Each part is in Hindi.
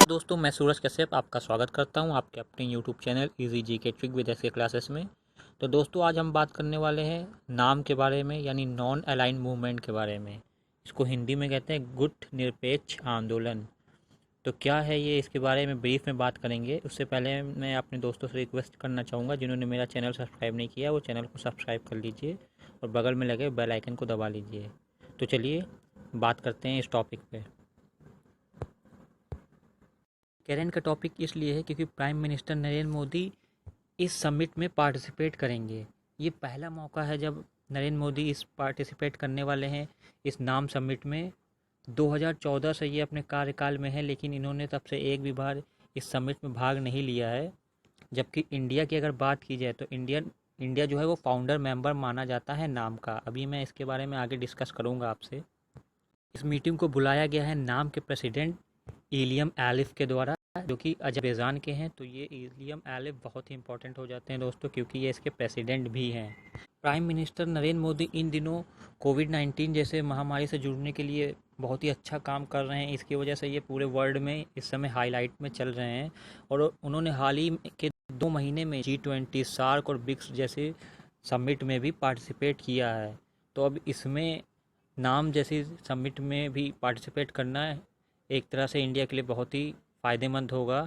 दोस्तों, मैं सूरज कश्यप आपका स्वागत करता हूं आपके अपने YouTube channel easy GK trick with SK classes में। तो दोस्तों, आज हम बात करने वाले हैं नाम के बारे में, यानी नॉन अलाइंड मूवमेंट के बारे में। इसको हिंदी में कहते हैं गुट निरपेक्ष आंदोलन। तो क्या है ये, इसके बारे में ब्रीफ में बात करेंगे। उससे पहले मैं अपने दोस्तों से रिक्वेस्ट करना चाहूँगा, जिन्होंने मेरा चैनल सब्सक्राइब नहीं किया वो चैनल को सब्सक्राइब कर लीजिए और बगल में लगे बेल आइकन को दबा लीजिए। तो चलिए बात करते हैं इस टॉपिक पे। करंट का टॉपिक इसलिए है क्योंकि प्राइम मिनिस्टर नरेंद्र मोदी इस समिट में पार्टिसिपेट करेंगे। ये पहला मौका है जब नरेंद्र मोदी इस पार्टिसिपेट करने वाले हैं इस नाम समिट में। 2014 से ये अपने कार्यकाल में है, लेकिन इन्होंने तब से एक भी बार इस समिट में भाग नहीं लिया है। जबकि इंडिया की अगर बात की जाए तो इंडिया जो है वो फाउंडर मेंबर माना जाता है नाम का। अभी मैं इसके बारे में आगे डिस्कस करूँगा आपसे। इस मीटिंग को बुलाया गया है नाम के प्रेसिडेंट इलियम एलिफ के द्वारा, जो कि अजरबैजान के हैं। तो ये इलियम एलिफ बहुत ही इंपॉर्टेंट हो जाते हैं दोस्तों, क्योंकि ये इसके प्रेसिडेंट भी हैं। प्राइम मिनिस्टर नरेंद्र मोदी इन दिनों कोविड-19 जैसे महामारी से जुड़ने के लिए बहुत ही अच्छा काम कर रहे हैं। इसकी वजह से ये पूरे वर्ल्ड में इस समय हाईलाइट में चल रहे हैं। और उन्होंने हाल ही के 2 महीने में G20, सार्क और ब्रिक्स जैसे समिट में भी पार्टिसिपेट किया है। तो अब इसमें नाम जैसी समिट में भी पार्टिसिपेट करना एक तरह से इंडिया के लिए बहुत ही फ़ायदेमंद होगा।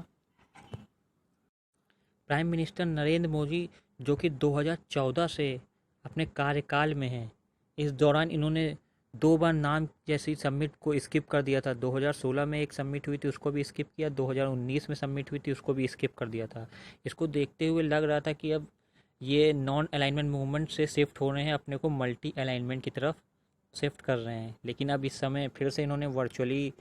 प्राइम मिनिस्टर नरेंद्र मोदी, जो कि 2014 से अपने कार्यकाल में हैं, इस दौरान इन्होंने 2 बार नाम जैसी समिट को स्किप कर दिया था। 2016 में एक समिट हुई थी, उसको भी स्किप किया। 2019 में समिट हुई थी, उसको भी स्किप कर दिया था। इसको देखते हुए लग रहा था कि अब ये नॉन अलाइनमेंट मूवमेंट से शिफ्ट हो रहे हैं, अपने को मल्टी अलाइनमेंट की तरफ शिफ्ट कर रहे हैं। लेकिन अब इस समय फिर से इन्होंने वर्चुअली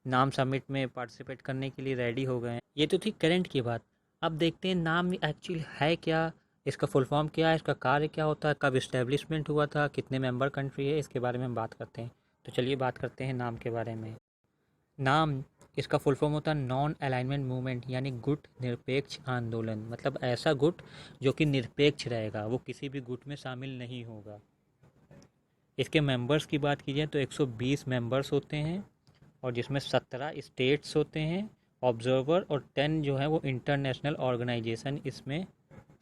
नाम समिट में पार्टिसिपेट करने के लिए रेडी हो गए हैं। ये तो थी करंट की बात। अब देखते हैं नाम एक्चुअली है क्या, इसका फुल फॉर्म क्या है, इसका कार्य क्या होता है, कब इस्टेब्लिशमेंट हुआ था, कितने मेंबर कंट्री है, इसके बारे में हम बात करते हैं। तो चलिए बात करते हैं नाम के बारे में। नाम, इसका फुल फॉर्म होता है नॉन अलाइनमेंट मूवमेंट, यानी गुट निरपेक्ष आंदोलन। मतलब ऐसा गुट जो कि निरपेक्ष रहेगा, वो किसी भी गुट में शामिल नहीं होगा। इसके मेंबर्स की बात की जाए तो 120 मेंबर्स होते हैं, और जिसमें 17 स्टेट्स होते हैं ऑब्जर्वर, और 10 जो है वो इंटरनेशनल ऑर्गेनाइजेशन इसमें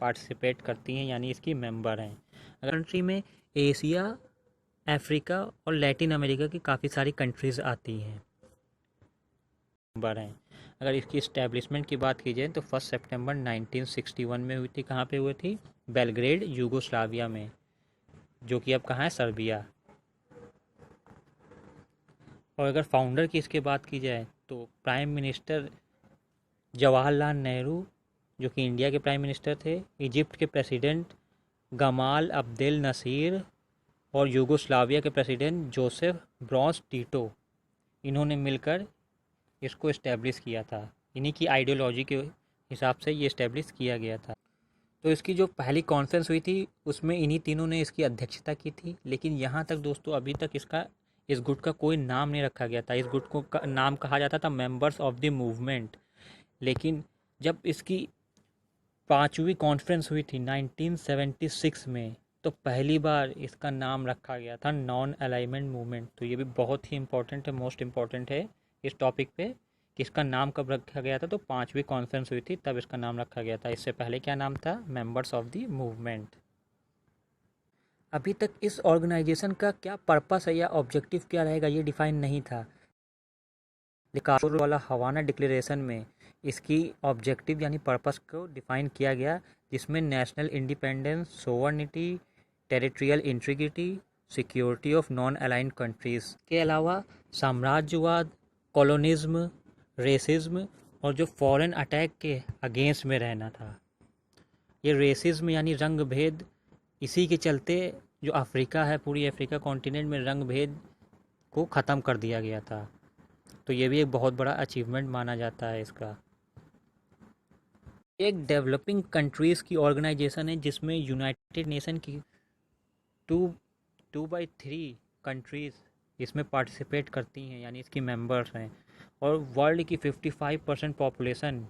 पार्टिसिपेट करती हैं, यानी इसकी मेंबर हैं। कंट्री में एशिया, अफ्रीका और लैटिन अमेरिका की काफ़ी सारी कंट्रीज़ आती हैं, मेंबर हैं। अगर इसकी इस्टेब्लिशमेंट की बात की जाए तो 1 सितंबर 1961 में हुई थी। कहाँ पे हुई थी? बेलग्रेड, यूगोस्लाविया में, जो कि अब कहाँ है? सर्बिया। और अगर फाउंडर की इसके बात की जाए तो प्राइम मिनिस्टर जवाहरलाल नेहरू, जो कि इंडिया के प्राइम मिनिस्टर थे, इजिप्ट के प्रेसिडेंट गमाल अब्देल नसीर और यूगोस्लाविया के प्रेसिडेंट जोसेफ ब्रॉस टीटो, इन्होंने मिलकर इसको इस्टेब्लिश किया था। इन्हीं की आइडियोलॉजी के हिसाब से ये इस्टेब्लिश किया गया था। तो इसकी जो पहली कॉन्फ्रेंस हुई थी उसमें इन्हीं तीनों ने इसकी अध्यक्षता की थी। लेकिन यहाँ तक दोस्तों, अभी तक इस गुट का कोई नाम नहीं रखा गया था। इस गुट को नाम कहा जाता था मेंबर्स ऑफ द मूवमेंट। लेकिन जब इसकी 5वीं कॉन्फ्रेंस हुई थी 1976 में, तो पहली बार इसका नाम रखा गया था नॉन अलाइनमेंट मूवमेंट। तो ये भी बहुत ही इंपॉर्टेंट है, मोस्ट इम्पॉर्टेंट है इस टॉपिक पे कि इसका नाम कब रखा गया था। तो 5वीं कॉन्फ्रेंस हुई थी तब इसका नाम रखा गया था। इससे पहले क्या नाम था? Members of the movement. अभी तक इस ऑर्गेनाइजेशन का क्या पर्पस है या ऑब्जेक्टिव क्या रहेगा ये डिफाइन नहीं था। लेकिन वाला हवाना डिक्लेरेशन में इसकी ऑब्जेक्टिव यानी पर्पस को डिफाइन किया गया, जिसमें national independence, sovereignty, territorial integrity, security of non aligned countries के अलावा साम्राज्यवाद, कॉलोनिज्म, रेसिज्म और जो फॉरेन अटैक के अगेंस्ट में रहना था। ये रेसिज्म यानी रंग भेद, इसी के चलते जो अफ्रीका है, पूरी अफ्रीका कॉन्टिनेंट में रंग भेद को ख़त्म कर दिया गया था। तो ये भी एक बहुत बड़ा अचीवमेंट माना जाता है इसका। एक डेवलपिंग कंट्रीज़ की ऑर्गेनाइजेशन है जिसमें यूनाइटेड नेशन की 2/3 कंट्रीज़ इसमें पार्टिसिपेट करती हैं, यानी इसकी मेंबर्स हैं। और वर्ल्ड की 55% पॉपुलेशन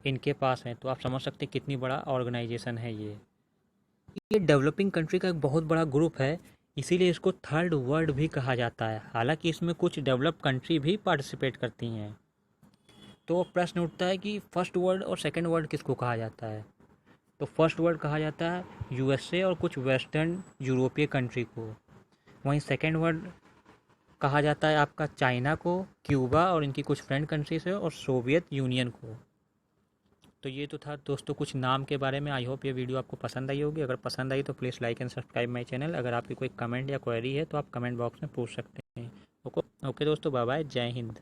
इनके पास है। तो आप समझ सकते हैं कितनी बड़ा ऑर्गेनाइजेशन है ये। ये डेवलपिंग कंट्री का एक बहुत बड़ा ग्रुप है, इसीलिए इसको थर्ड वर्ल्ड भी कहा जाता है। हालांकि इसमें कुछ डेवलप कंट्री भी पार्टिसिपेट करती हैं। तो अब प्रश्न उठता है कि फर्स्ट वर्ल्ड और सेकंड वर्ल्ड किसको कहा जाता है। तो फर्स्ट वर्ल्ड कहा जाता है यूएसए और कुछ वेस्टर्न यूरोपीय कंट्री को। वहीं सेकंड वर्ल्ड कहा जाता है आपका चाइना को, क्यूबा और इनकी कुछ फ्रेंड कंट्रीज है, और सोवियत यूनियन को। तो ये तो था दोस्तों कुछ नाम के बारे में। आई होप ये वीडियो आपको पसंद आई होगी। अगर पसंद आई तो please like and subscribe my channel. अगर आपकी कोई कमेंट या क्वेरी है तो आप कमेंट बॉक्स में पूछ सकते हैं। ओके दोस्तों, बाय बाय, जय हिंद।